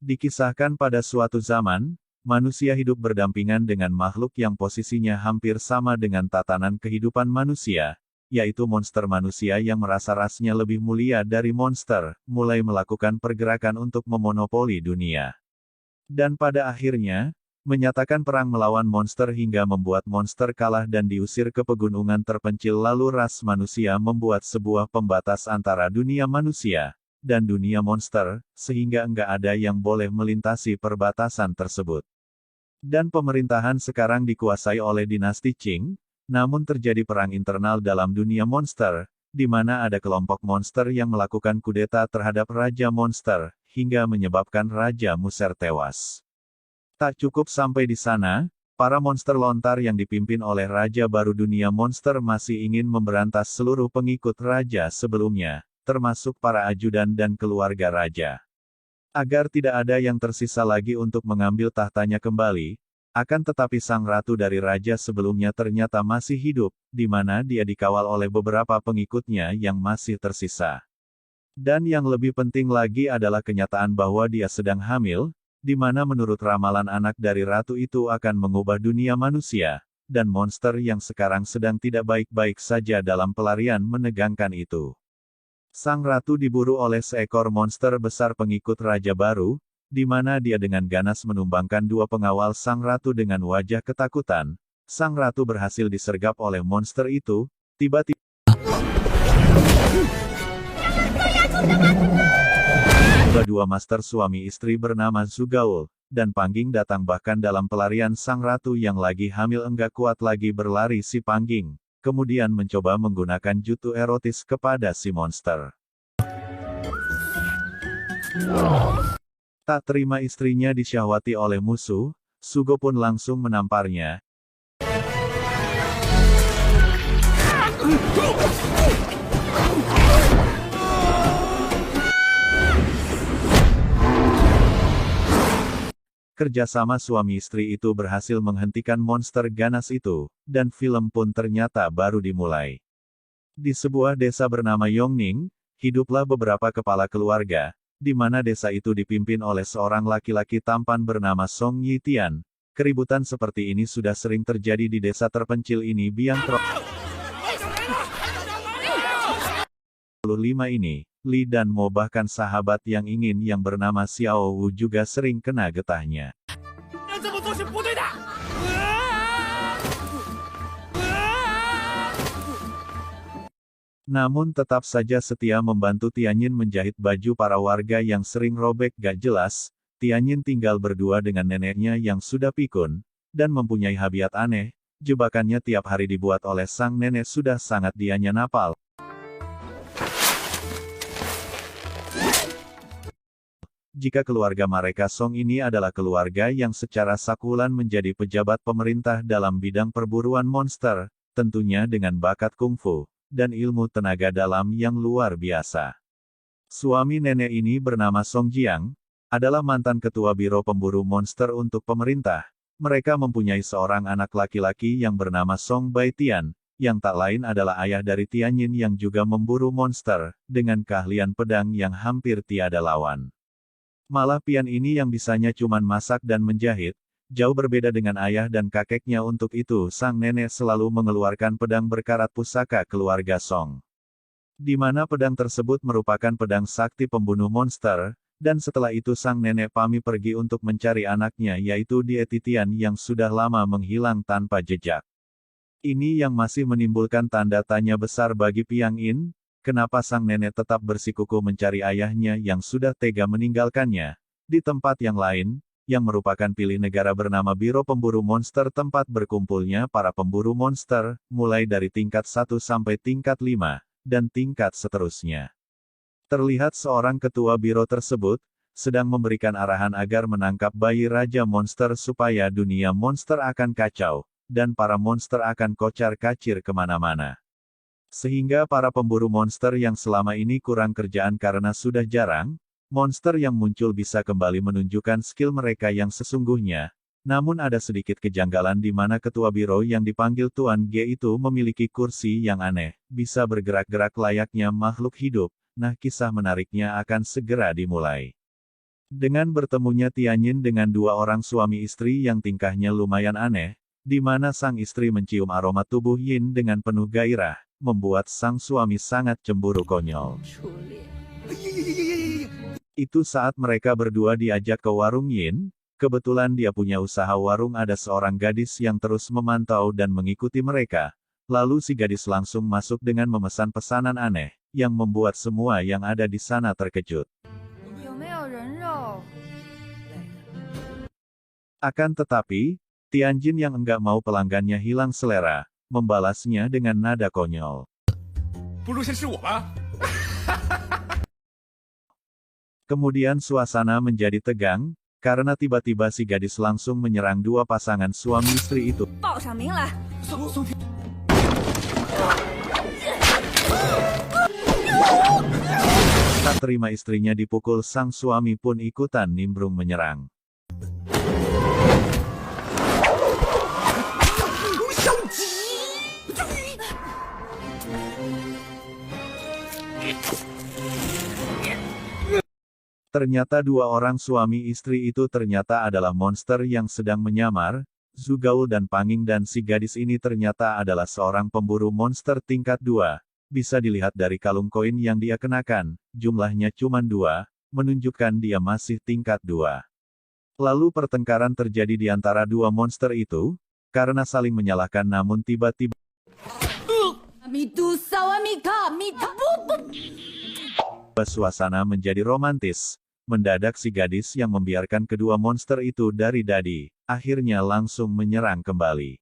Dikisahkan pada suatu zaman, manusia hidup berdampingan dengan makhluk yang posisinya hampir sama dengan tatanan kehidupan manusia, yaitu monster manusia yang merasa rasnya lebih mulia dari monster, mulai melakukan pergerakan untuk memonopoli dunia. Dan pada akhirnya, menyatakan perang melawan monster hingga membuat monster kalah dan diusir ke pegunungan terpencil, lalu ras manusia membuat sebuah pembatas antara dunia manusia dan dunia monster, sehingga enggak ada yang boleh melintasi perbatasan tersebut. Dan pemerintahan sekarang dikuasai oleh dinasti Qing, namun terjadi perang internal dalam dunia monster, di mana ada kelompok monster yang melakukan kudeta terhadap Raja Monster, hingga menyebabkan Raja Muser tewas. Tak cukup sampai di sana, para monster lontar yang dipimpin oleh Raja baru dunia monster masih ingin memberantas seluruh pengikut Raja sebelumnya, termasuk para ajudan dan keluarga Raja. Agar tidak ada yang tersisa lagi untuk mengambil tahtanya kembali, akan tetapi sang ratu dari Raja sebelumnya ternyata masih hidup, di mana dia dikawal oleh beberapa pengikutnya yang masih tersisa. Dan yang lebih penting lagi adalah kenyataan bahwa dia sedang hamil, di mana menurut ramalan anak dari ratu itu akan mengubah dunia manusia, dan monster yang sekarang sedang tidak baik-baik saja dalam pelarian menegangkan itu. Sang ratu diburu oleh seekor monster besar pengikut raja baru, di mana dia dengan ganas menumbangkan dua pengawal sang ratu dengan wajah ketakutan. Sang ratu berhasil disergap oleh monster itu, tiba-tiba dua master suami istri bernama Zugaul dan Pangging datang. Bahkan dalam pelarian sang ratu yang lagi hamil enggak kuat lagi berlari si Pangging, kemudian mencoba menggunakan jutsu erotis kepada si monster. Tak terima istrinya disyahwati oleh musuh, Sugo pun langsung menamparnya. Kerjasama suami istri itu berhasil menghentikan monster ganas itu, dan film pun ternyata baru dimulai. Di sebuah desa bernama Yongning, hiduplah beberapa kepala keluarga, di mana desa itu dipimpin oleh seorang laki-laki tampan bernama Song Yitian. Keributan seperti ini sudah sering terjadi di desa terpencil ini. Biang Kerok 5 ini, Li dan Mo bahkan sahabat yang bernama Xiao Wu juga sering kena getahnya. Namun tetap saja setia membantu Tianyin menjahit baju para warga yang sering robek gak jelas. Tianyin tinggal berdua dengan neneknya yang sudah pikun, dan mempunyai habiat aneh. Jebakannya tiap hari dibuat oleh sang nenek sudah sangat dianya napal. Jika keluarga mereka Song ini adalah keluarga yang secara sakulan menjadi pejabat pemerintah dalam bidang perburuan monster, tentunya dengan bakat kungfu dan ilmu tenaga dalam yang luar biasa. Suami nenek ini bernama Song Jiang, adalah mantan ketua biro pemburu monster untuk pemerintah. Mereka mempunyai seorang anak laki-laki yang bernama Song Baitian, yang tak lain adalah ayah dari Tianyin yang juga memburu monster, dengan keahlian pedang yang hampir tiada lawan. Malah pian ini yang bisanya cuman masak dan menjahit, jauh berbeda dengan ayah dan kakeknya. Untuk itu sang nenek selalu mengeluarkan pedang berkarat pusaka keluarga Song. Di mana pedang tersebut merupakan pedang sakti pembunuh monster, dan setelah itu sang nenek pamit pergi untuk mencari anaknya yaitu Dietitian yang sudah lama menghilang tanpa jejak. Ini yang masih menimbulkan tanda tanya besar bagi Piang In. Kenapa sang nenek tetap bersikukuh mencari ayahnya yang sudah tega meninggalkannya? Di tempat yang lain, yang merupakan pilih negara bernama Biro Pemburu Monster, tempat berkumpulnya para pemburu monster, mulai dari tingkat 1 sampai tingkat 5, dan tingkat seterusnya. Terlihat seorang ketua biro tersebut, sedang memberikan arahan agar menangkap bayi Raja Monster supaya dunia monster akan kacau, dan para monster akan kocar-kacir kemana-mana. Sehingga para pemburu monster yang selama ini kurang kerjaan karena sudah jarang, monster yang muncul bisa kembali menunjukkan skill mereka yang sesungguhnya. Namun ada sedikit kejanggalan di mana ketua biro yang dipanggil Tuan G itu memiliki kursi yang aneh, bisa bergerak-gerak layaknya makhluk hidup. Nah, kisah menariknya akan segera dimulai. Dengan bertemunya Tianyin dengan dua orang suami istri yang tingkahnya lumayan aneh, di mana sang istri mencium aroma tubuh Yin dengan penuh gairah, membuat sang suami sangat cemburu konyol. Itu saat mereka berdua diajak ke warung Yin, kebetulan dia punya usaha warung, ada seorang gadis yang terus memantau dan mengikuti mereka. Lalu si gadis langsung masuk dengan memesan pesanan aneh, yang membuat semua yang ada di sana terkejut. Akan tetapi, Tianjin yang enggak mau pelanggannya hilang selera, membalasnya dengan nada konyol. Kemudian suasana menjadi tegang, karena tiba-tiba si gadis langsung menyerang dua pasangan suami istri itu. Tak terima istrinya dipukul, sang suami pun ikutan nimbrung menyerang. Ternyata dua orang suami istri itu ternyata adalah monster yang sedang menyamar. Zugaul dan Panging dan si gadis ini ternyata adalah seorang pemburu monster tingkat 2. Bisa dilihat dari kalung koin yang dia kenakan, jumlahnya cuma 2, menunjukkan dia masih tingkat 2. Lalu pertengkaran terjadi di antara dua monster itu, karena saling menyalahkan, namun tiba-tiba suasana menjadi romantis. Mendadak si gadis yang membiarkan kedua monster itu dari tadi, akhirnya langsung menyerang kembali.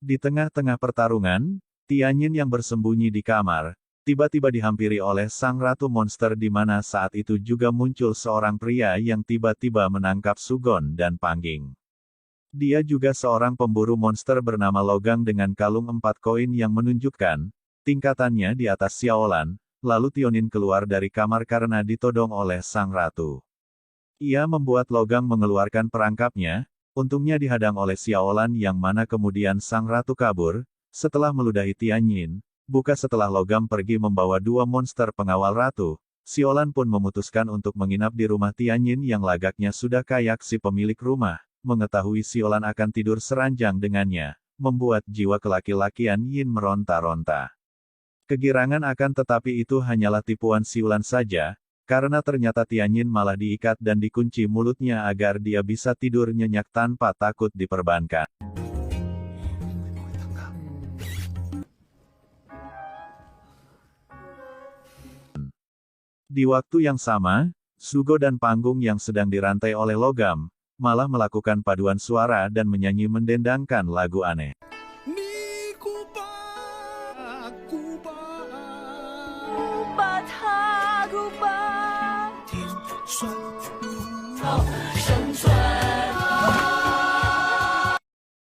Di tengah-tengah pertarungan, Tianyin yang bersembunyi di kamar, tiba-tiba dihampiri oleh sang ratu monster, di mana saat itu juga muncul seorang pria yang tiba-tiba menangkap Sugon dan Panging. Dia juga seorang pemburu monster bernama Logang dengan kalung 4 koin yang menunjukkan tingkatannya di atas Xiaolan. Lalu Tionin keluar dari kamar karena ditodong oleh sang ratu. Ia membuat Logang mengeluarkan perangkapnya, untungnya dihadang oleh Xiaolan yang mana kemudian sang ratu kabur. Setelah meludahi Tianyin, bukan setelah Logam pergi membawa dua monster pengawal ratu, Xiaolan pun memutuskan untuk menginap di rumah Tianyin yang lagaknya sudah kayak si pemilik rumah. Mengetahui Xiaolan akan tidur seranjang dengannya, membuat jiwa kelaki-lakian Yin meronta-ronta. Kegirangan akan tetapi itu hanyalah tipuan Xiaolan saja, karena ternyata Tianyin malah diikat dan dikunci mulutnya agar dia bisa tidur nyenyak tanpa takut diperbankan. Di waktu yang sama, Sugo dan Panggung yang sedang dirantai oleh Logam, malah melakukan paduan suara dan menyanyi mendendangkan lagu aneh.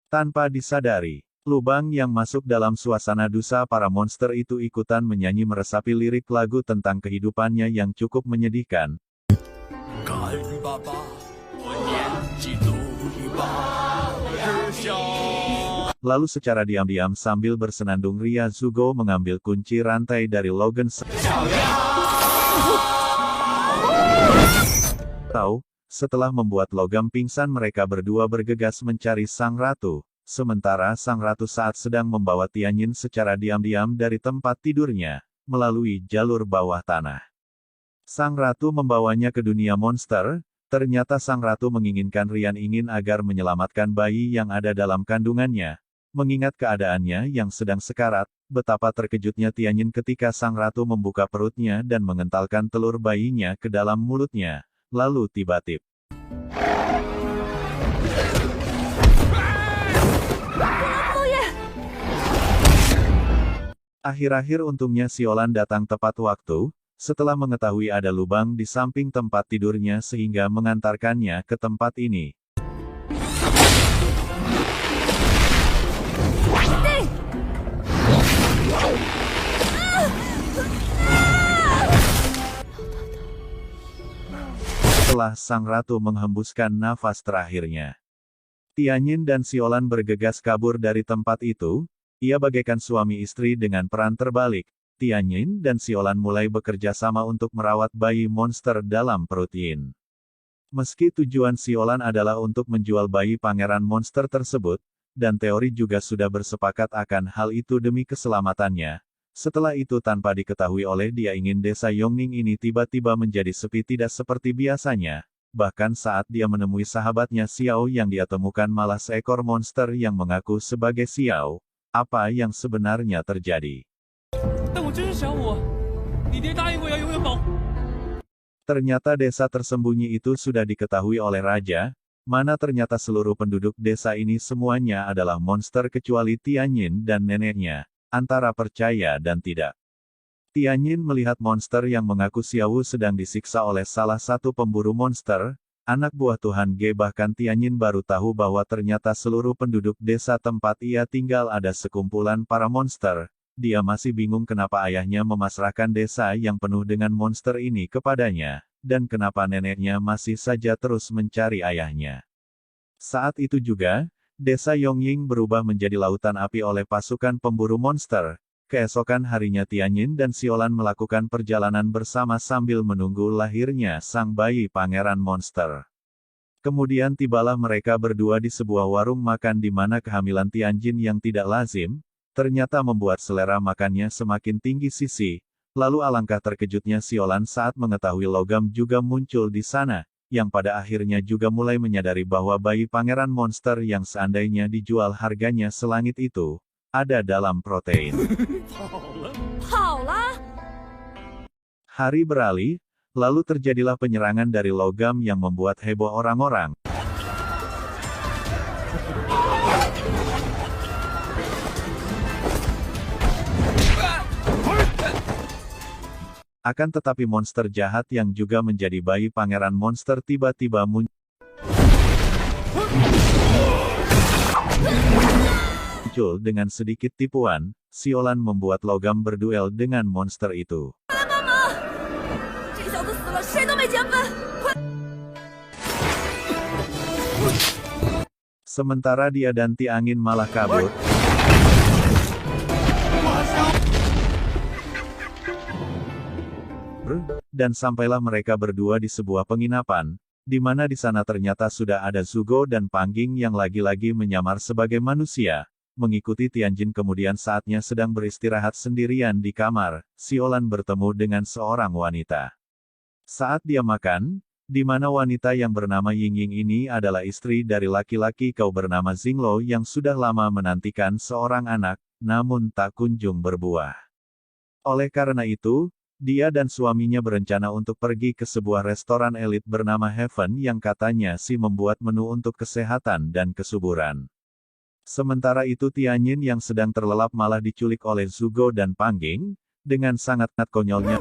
Tanpa disadari, Lubang yang masuk dalam suasana dusa para monster itu ikutan menyanyi meresapi lirik lagu tentang kehidupannya yang cukup menyedihkan. Lalu secara diam-diam sambil bersenandung ria Zugo mengambil kunci rantai dari Logan. Setelah membuat Logam pingsan, mereka berdua bergegas mencari sang ratu. Sementara sang ratu saat sedang membawa Tianyin secara diam-diam dari tempat tidurnya, melalui jalur bawah tanah. Sang ratu membawanya ke dunia monster. Ternyata sang ratu menginginkan Rian ingin agar menyelamatkan bayi yang ada dalam kandungannya. Mengingat keadaannya yang sedang sekarat, betapa terkejutnya Tianyin ketika sang ratu membuka perutnya dan mengentalkan telur bayinya ke dalam mulutnya, lalu tiba-tiba akhir-akhir untungnya Xiaolan datang tepat waktu, setelah mengetahui ada lubang di samping tempat tidurnya sehingga mengantarkannya ke tempat ini. Setelah sang ratu menghembuskan nafas terakhirnya, Tianyin dan Siolan bergegas kabur dari tempat itu. Ia bagaikan suami istri dengan peran terbalik. Tianyin dan Siolan mulai bekerja sama untuk merawat bayi monster dalam perut Yin. Meski tujuan Siolan adalah untuk menjual bayi pangeran monster tersebut, dan teori juga sudah bersepakat akan hal itu demi keselamatannya. Setelah itu tanpa diketahui oleh dia ingin desa Yongning ini tiba-tiba menjadi sepi tidak seperti biasanya. Bahkan saat dia menemui sahabatnya Xiao yang dia temukan malah seekor monster yang mengaku sebagai Xiao. Apa yang sebenarnya terjadi? Ternyata desa tersembunyi itu sudah diketahui oleh raja, mana ternyata seluruh penduduk desa ini semuanya adalah monster kecuali Tianyin dan neneknya, antara percaya dan tidak. Tianyin melihat monster yang mengaku Xiao sedang disiksa oleh salah satu pemburu monster, anak buah Tuhan Ge. Bahkan Tianyin baru tahu bahwa ternyata seluruh penduduk desa tempat ia tinggal ada sekumpulan para monster. Dia masih bingung kenapa ayahnya memasrahkan desa yang penuh dengan monster ini kepadanya, dan kenapa neneknya masih saja terus mencari ayahnya. Saat itu juga, desa Yongying berubah menjadi lautan api oleh pasukan pemburu monster. Keesokan harinya Tianyin dan Siolan melakukan perjalanan bersama sambil menunggu lahirnya sang bayi pangeran monster. Kemudian tibalah mereka berdua di sebuah warung makan di mana kehamilan Tianjin yang tidak lazim, ternyata membuat selera makannya semakin tinggi sisi. Lalu alangkah terkejutnya Siolan saat mengetahui logam juga muncul di sana, yang pada akhirnya juga mulai menyadari bahwa bayi pangeran monster yang seandainya dijual harganya selangit itu, ada dalam protein. Hari beralih, lalu terjadilah penyerangan dari logam yang membuat heboh orang-orang. Akan tetapi monster jahat yang juga menjadi bayi pangeran monster tiba-tiba muncul dengan sedikit tipuan. Siolan membuat logam berduel dengan monster itu. Sementara dia dan Tianyin malah kabur. Dan sampailah mereka berdua di sebuah penginapan, di mana di sana ternyata sudah ada Zugo dan Pangging yang lagi-lagi menyamar sebagai manusia. Mengikuti Tianjin kemudian saatnya sedang beristirahat sendirian di kamar, Siolan bertemu dengan seorang wanita. Saat dia makan, di mana wanita yang bernama Yingying ini adalah istri dari laki-laki kau bernama Xinglo yang sudah lama menantikan seorang anak, namun tak kunjung berbuah. Oleh karena itu, dia dan suaminya berencana untuk pergi ke sebuah restoran elit bernama Heaven yang katanya sih membuat menu untuk kesehatan dan kesuburan. Sementara itu Tianyin yang sedang terlelap malah diculik oleh Zugo dan Pangging, dengan sangat konyolnya.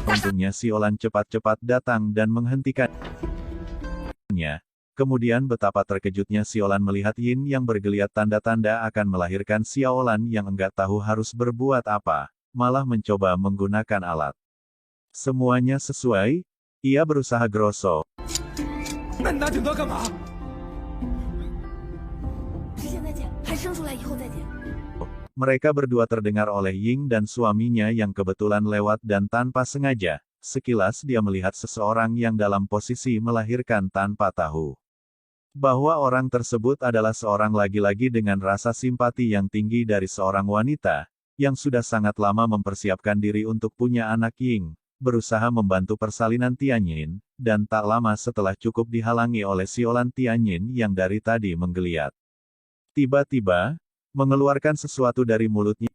Untungnya Siolan cepat-cepat datang dan menghentikannya. Kemudian betapa terkejutnya Siolan melihat Yin yang bergeliat tanda-tanda akan melahirkan Siolan yang enggak tahu harus berbuat apa, malah mencoba menggunakan alat. Semuanya sesuai, ia berusaha grosso. Mereka berdua terdengar oleh Ying dan suaminya yang kebetulan lewat dan tanpa sengaja, sekilas dia melihat seseorang yang dalam posisi melahirkan tanpa tahu bahwa orang tersebut adalah seorang laki-laki dengan rasa simpati yang tinggi dari seorang wanita, yang sudah sangat lama mempersiapkan diri untuk punya anak. Ying berusaha membantu persalinan Tianyin, dan tak lama setelah cukup dihalangi oleh Siolan Tianyin yang dari tadi menggeliat. Tiba-tiba, mengeluarkan sesuatu dari mulutnya.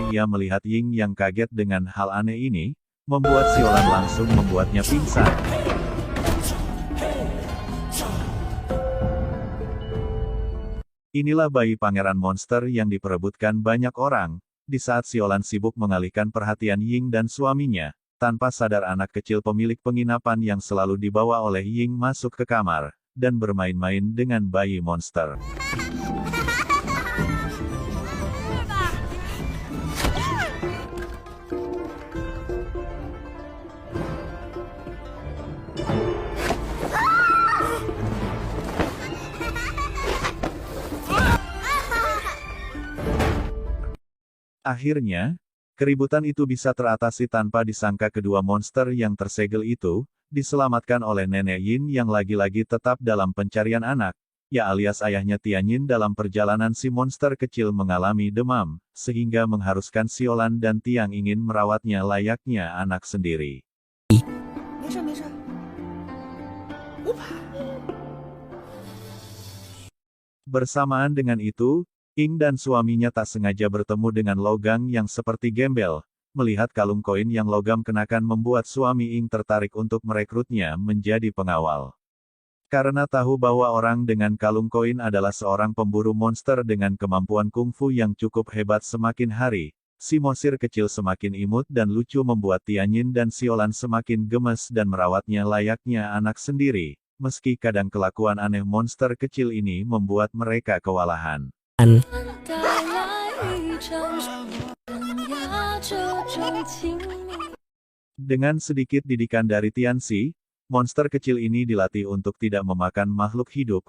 Ia melihat Ying yang kaget dengan hal aneh ini, membuat Siolan langsung membuatnya pingsan. Inilah bayi pangeran monster yang diperebutkan banyak orang. Di saat Siolan sibuk mengalihkan perhatian Ying dan suaminya, tanpa sadar anak kecil pemilik penginapan yang selalu dibawa oleh Ying masuk ke kamar, dan bermain-main dengan bayi monster. Akhirnya, keributan itu bisa teratasi tanpa disangka kedua monster yang tersegel itu, diselamatkan oleh Nenek Yin yang lagi-lagi tetap dalam pencarian anak, ya alias ayahnya Tianyin. Dalam perjalanan si monster kecil mengalami demam, sehingga mengharuskan Siolan dan Tiang ingin merawatnya layaknya anak sendiri. Bersamaan dengan itu, Ying dan suaminya tak sengaja bertemu dengan Logang yang seperti gembel. Melihat kalung koin yang logam kenakan membuat suami Ying tertarik untuk merekrutnya menjadi pengawal. Karena tahu bahwa orang dengan kalung koin adalah seorang pemburu monster dengan kemampuan kungfu yang cukup hebat, semakin hari, si monsir kecil semakin imut dan lucu membuat Tianyin dan Siolan semakin gemes dan merawatnya layaknya anak sendiri, meski kadang kelakuan aneh monster kecil ini membuat mereka kewalahan. Dengan sedikit didikan dari Tianxi, monster kecil ini dilatih untuk tidak memakan makhluk hidup.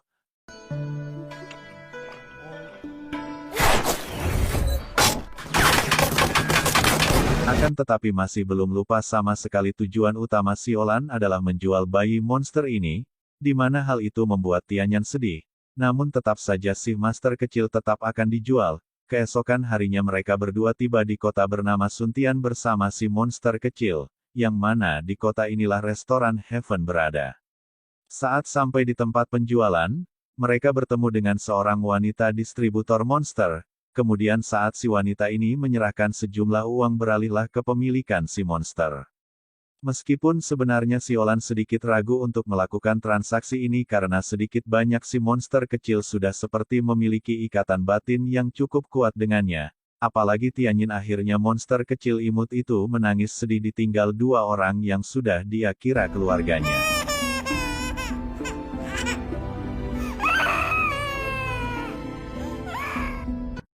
Akan tetapi masih belum lupa sama sekali tujuan utama Siolan adalah menjual bayi monster ini, di mana hal itu membuat Tianyan sedih. Namun tetap saja si master kecil tetap akan dijual. Keesokan harinya mereka berdua tiba di kota bernama Suntian bersama si monster kecil, yang mana di kota inilah restoran Heaven berada. Saat sampai di tempat penjualan, mereka bertemu dengan seorang wanita distributor monster. Kemudian saat si wanita ini menyerahkan sejumlah uang, beralihlah kepemilikan si monster. Meskipun sebenarnya Siolan sedikit ragu untuk melakukan transaksi ini karena sedikit banyak si monster kecil sudah seperti memiliki ikatan batin yang cukup kuat dengannya. Apalagi Tianyin akhirnya monster kecil imut itu menangis sedih ditinggal dua orang yang sudah dia kira keluarganya.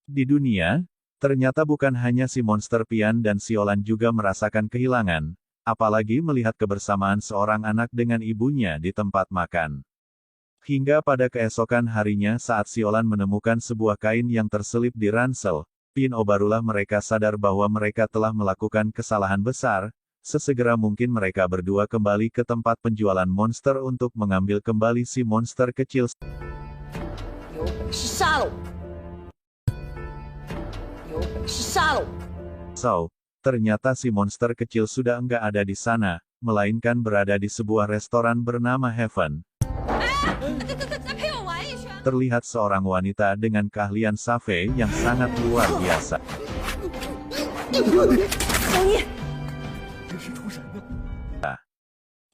Di dunia, ternyata bukan hanya si monster Pian dan Siolan juga merasakan kehilangan. Apalagi melihat kebersamaan seorang anak dengan ibunya di tempat makan. Hingga pada keesokan harinya saat Siolan menemukan sebuah kain yang terselip di ransel, Pino barulah mereka sadar bahwa mereka telah melakukan kesalahan besar. Sesegera mungkin mereka berdua kembali ke tempat penjualan monster untuk mengambil kembali si monster kecil. Ternyata si monster kecil sudah enggak ada di sana, melainkan berada di sebuah restoran bernama Heaven. Terlihat seorang wanita dengan keahlian save yang sangat luar biasa.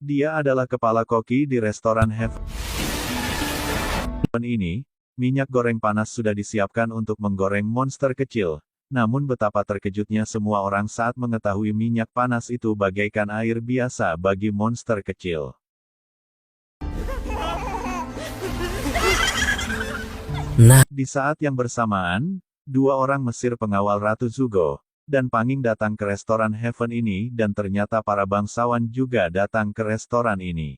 Dia adalah kepala koki di restoran Heaven ini. Minyak goreng panas sudah disiapkan untuk menggoreng monster kecil. Namun betapa terkejutnya semua orang saat mengetahui minyak panas itu bagaikan air biasa bagi monster kecil. Di saat yang bersamaan, dua orang Mesir pengawal Ratu Zugo dan Panging datang ke restoran Heaven ini dan ternyata para bangsawan juga datang ke restoran ini.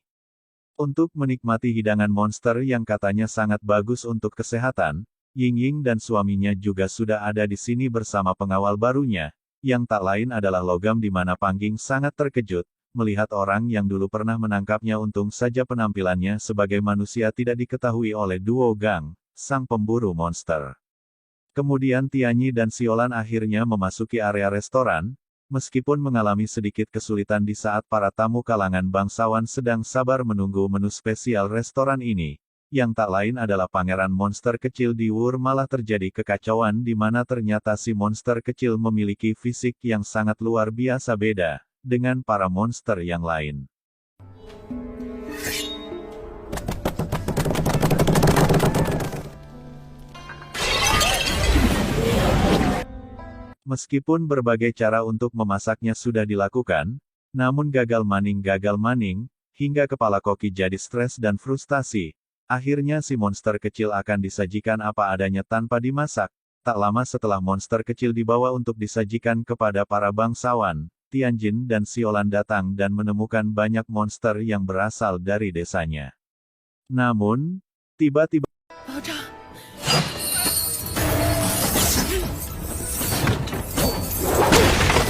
Untuk menikmati hidangan monster yang katanya sangat bagus untuk kesehatan, Ying dan suaminya juga sudah ada di sini bersama pengawal barunya, yang tak lain adalah Logam, di mana Panging sangat terkejut, melihat orang yang dulu pernah menangkapnya. Untung saja penampilannya sebagai manusia tidak diketahui oleh duo Gang, sang pemburu monster. Kemudian Tianyi dan Siolan akhirnya memasuki area restoran, meskipun mengalami sedikit kesulitan di saat para tamu kalangan bangsawan sedang sabar menunggu menu spesial restoran ini. Yang tak lain adalah pangeran monster kecil di Wur. Malah terjadi kekacauan di mana ternyata si monster kecil memiliki fisik yang sangat luar biasa beda dengan para monster yang lain. Meskipun berbagai cara untuk memasaknya sudah dilakukan, namun gagal maning, hingga kepala koki jadi stres dan frustasi. Akhirnya si monster kecil akan disajikan apa adanya tanpa dimasak. Tak lama setelah monster kecil dibawa untuk disajikan kepada para bangsawan, Tianjin dan Siolan datang dan menemukan banyak monster yang berasal dari desanya. Namun, tiba-tiba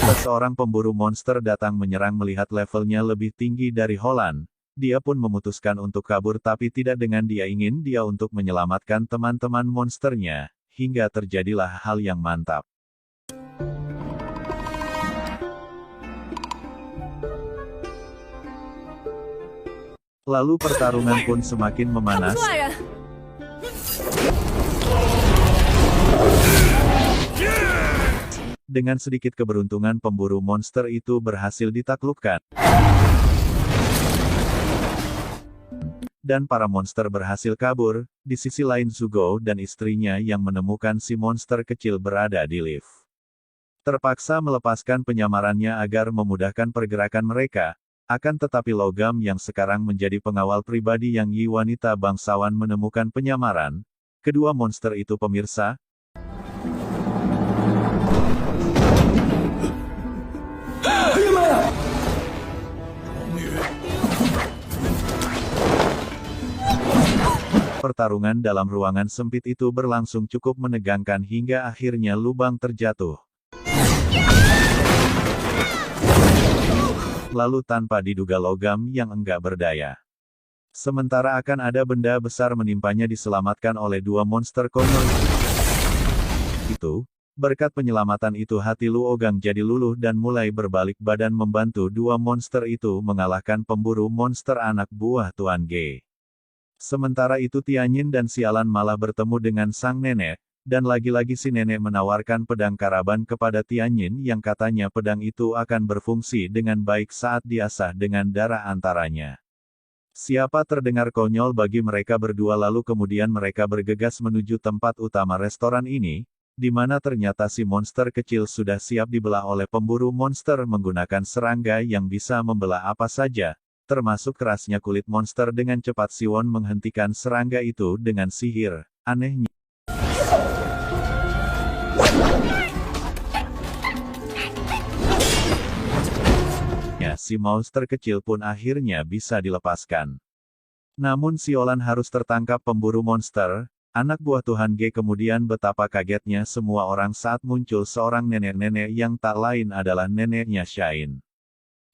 Seorang pemburu monster datang menyerang melihat levelnya lebih tinggi dari Holland. Dia pun memutuskan untuk kabur tapi tidak dengan dia ingin dia untuk menyelamatkan teman-teman monsternya, hingga terjadilah hal yang mantap. Lalu pertarungan pun semakin memanas. Dengan sedikit keberuntungan pemburu monster itu berhasil ditaklukkan. Dan para monster berhasil kabur. Di sisi lain Zhugo dan istrinya yang menemukan si monster kecil berada di lift. Terpaksa melepaskan penyamarannya agar memudahkan pergerakan mereka. Akan tetapi logam yang sekarang menjadi pengawal pribadi yang Yi wanita bangsawan menemukan penyamaran. Kedua monster itu pemirsa. Pertarungan dalam ruangan sempit itu berlangsung cukup menegangkan hingga akhirnya lubang terjatuh. Lalu tanpa diduga logam yang enggak berdaya. Sementara akan ada benda besar menimpanya diselamatkan oleh dua monster konyol itu. Berkat penyelamatan itu hati Luogang jadi luluh dan mulai berbalik badan membantu dua monster itu mengalahkan pemburu monster anak buah Tuan Ge. Sementara itu Tianyin dan Sialan malah bertemu dengan sang nenek, dan lagi-lagi si nenek menawarkan pedang karaban kepada Tianyin yang katanya pedang itu akan berfungsi dengan baik saat diasah dengan darah antaranya. Siapa terdengar konyol bagi mereka berdua lalu kemudian mereka bergegas menuju tempat utama restoran ini, di mana ternyata si monster kecil sudah siap dibelah oleh pemburu monster menggunakan serangga yang bisa membelah apa saja. Termasuk kerasnya kulit monster dengan cepat Siwon menghentikan serangga itu dengan sihir. Anehnya, si monster kecil pun akhirnya bisa dilepaskan. Namun Siolan harus tertangkap pemburu monster. Anak buah Tuhan Ge kemudian betapa kagetnya semua orang saat muncul seorang nenek-nenek yang tak lain adalah neneknya Shain.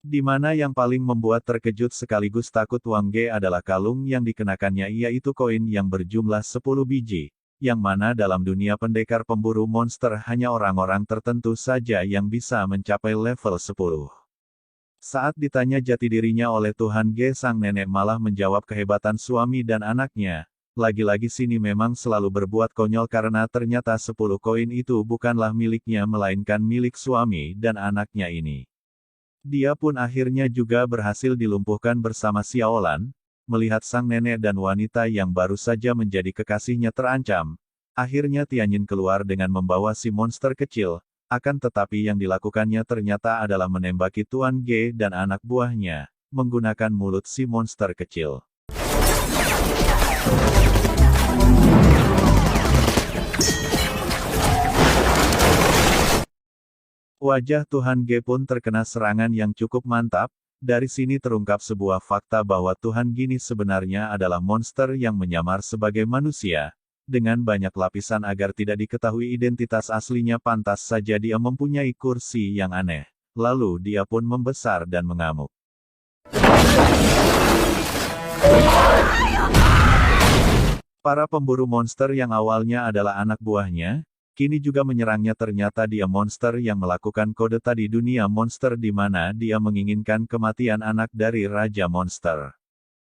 Di mana yang paling membuat terkejut sekaligus takut Wang Ge adalah kalung yang dikenakannya yaitu koin yang berjumlah 10 biji, yang mana dalam dunia pendekar pemburu monster hanya orang-orang tertentu saja yang bisa mencapai level 10. Saat ditanya jati dirinya oleh Tuhan Ge sang nenek malah menjawab kehebatan suami dan anaknya, lagi-lagi sini memang selalu berbuat konyol karena ternyata 10 koin itu bukanlah miliknya melainkan milik suami dan anaknya ini. Dia pun akhirnya juga berhasil dilumpuhkan bersama Xiaolan. Melihat sang nenek dan wanita yang baru saja menjadi kekasihnya terancam, akhirnya Tianyin keluar dengan membawa si monster kecil, akan tetapi yang dilakukannya ternyata adalah menembaki Tuan Ge dan anak buahnya, menggunakan mulut si monster kecil. Wajah Tuhan Ge pun terkena serangan yang cukup mantap. Dari sini terungkap sebuah fakta bahwa Tuhan Gini sebenarnya adalah monster yang menyamar sebagai manusia. Dengan banyak lapisan agar tidak diketahui identitas aslinya pantas saja dia mempunyai kursi yang aneh. Lalu dia pun membesar dan mengamuk. Para pemburu monster yang awalnya adalah anak buahnya, kini juga menyerangnya ternyata dia monster yang melakukan kode tadi dunia monster di mana dia menginginkan kematian anak dari Raja Monster.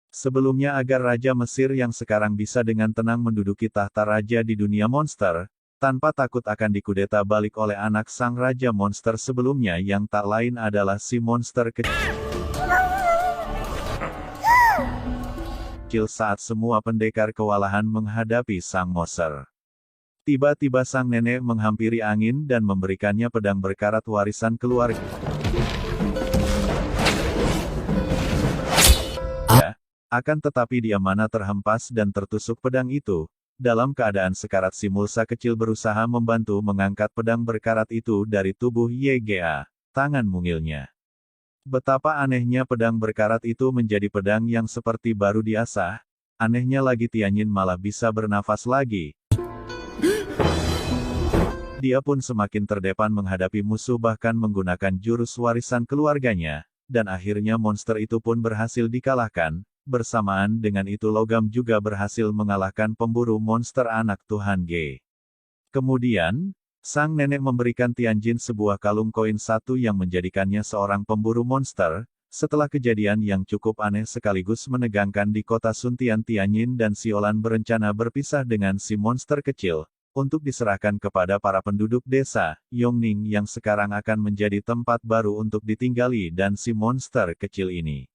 Sebelumnya agar Raja Mesir yang sekarang bisa dengan tenang menduduki tahta Raja di dunia monster, tanpa takut akan dikudeta balik oleh anak sang Raja Monster sebelumnya yang tak lain adalah si monster kecil saat semua pendekar kewalahan menghadapi sang monster. Tiba-tiba sang nenek menghampiri angin dan memberikannya pedang berkarat warisan keluarga. Akan tetapi dia mana terhempas dan tertusuk pedang itu. Dalam keadaan sekarat si Mulsa kecil berusaha membantu mengangkat pedang berkarat itu dari tubuh YGA, tangan mungilnya. Betapa anehnya pedang berkarat itu menjadi pedang yang seperti baru diasah. Anehnya lagi Tianyin malah bisa bernafas lagi. Dia pun semakin terdepan menghadapi musuh bahkan menggunakan jurus warisan keluarganya, dan akhirnya monster itu pun berhasil dikalahkan. Bersamaan dengan itu logam juga berhasil mengalahkan pemburu monster anak Tuhan Ge. Kemudian, sang nenek memberikan Tianjin sebuah kalung koin satu yang menjadikannya seorang pemburu monster. Setelah kejadian yang cukup aneh sekaligus menegangkan di kota Suntian, Tianjin dan Siolan berencana berpisah dengan si monster kecil, untuk diserahkan kepada para penduduk desa, Yongning yang sekarang akan menjadi tempat baru untuk ditinggali dan si monster kecil ini.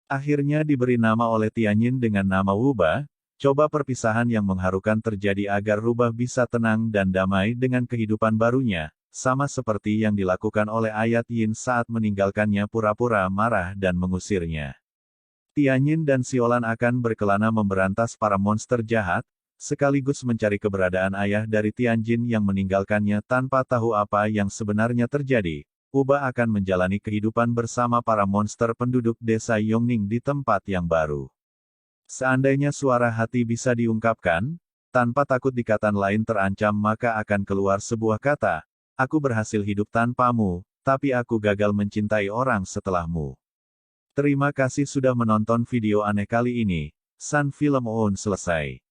Akhirnya diberi nama oleh Tianjin dengan nama Wuba. Coba perpisahan yang mengharukan terjadi agar Rubah bisa tenang dan damai dengan kehidupan barunya. Sama seperti yang dilakukan oleh Ayat Yin saat meninggalkannya pura-pura marah dan mengusirnya. Tianjin dan Siolan akan berkelana memberantas para monster jahat, sekaligus mencari keberadaan ayah dari Tianjin yang meninggalkannya tanpa tahu apa yang sebenarnya terjadi. Uba akan menjalani kehidupan bersama para monster penduduk desa Yongning di tempat yang baru. Seandainya suara hati bisa diungkapkan, tanpa takut dikatan lain terancam maka akan keluar sebuah kata. Aku berhasil hidup tanpamu, tapi aku gagal mencintai orang setelahmu. Terima kasih sudah menonton video aneh kali ini. Sun Film On selesai.